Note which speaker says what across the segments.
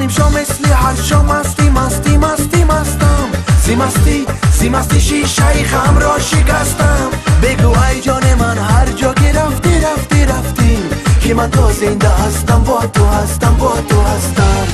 Speaker 1: منیم شو مثل هر شو مستی مستی مستی مستم سی مستی شیشه خم را شکستم. بگو ای جان من هر جا که رفتی رفتی رفتی که من تا زنده هستم با تو هستم با تو هستم.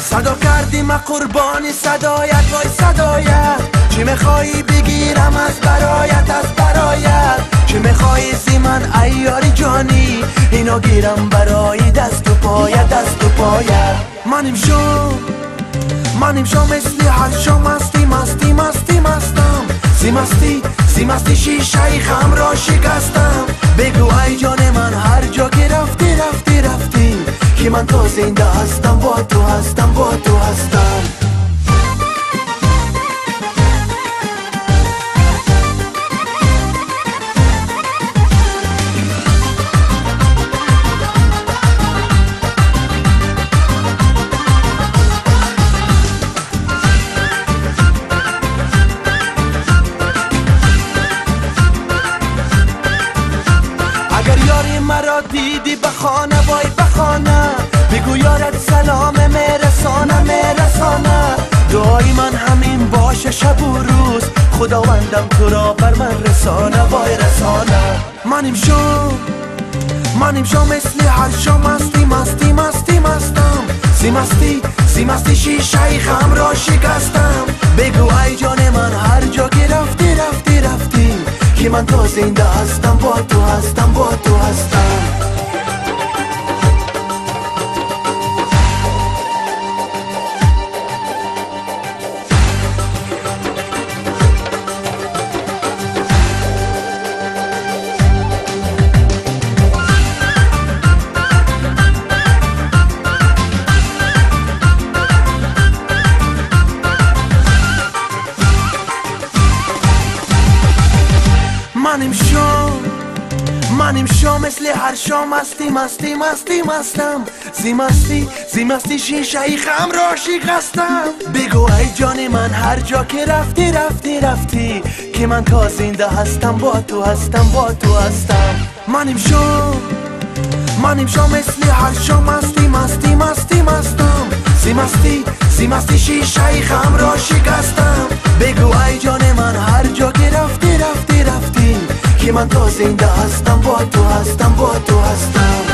Speaker 1: صدا کردی من قربانی صدایت وای صدایت. چی میخوایی بگیرم از برایت چی میخوایی زی من ایاری جانی اینو گیرم برای دست و پایت. منیم شو مثل هر شو مستی مستی مستی مستم سی مستی شیشه خم را شکستم. بگو ای جان من هر جا که رفتی رفتی رفتی که من تا زنده هستم با تو هستم با تو هستم. اگر یاری مرا دیدی بخانه وای بخانه بگو یارت سلام میرسانه. دعای من همین باشه شب و روز خداوندم تو را بر من رسانه وای رسانه. منیم شو مثل هر شو مستی مستی مستی مستم سی مستی شیشه خم را شکستم. بگو ای جان من هر جا که رفتی رفتی رفتی که من تا زنده هستم با تو هستم با تو هستم. منیم شو مثل هر شو مستی مستی مستی مستم سی مستی شیشه خم را شکستم. بگو ای جان من هر جا که رفتی رفتی رفتی که من تا زنده هستم با تو هستم با تو هستم. منیم شو مثل هر شو مستی مستی مستی مستم سی مستی شیشه خم را شکستم. بگو ای جان من هر جا که رفتی رفتی رفتی که من تا زنده هستم با تو هستم با تو هستم.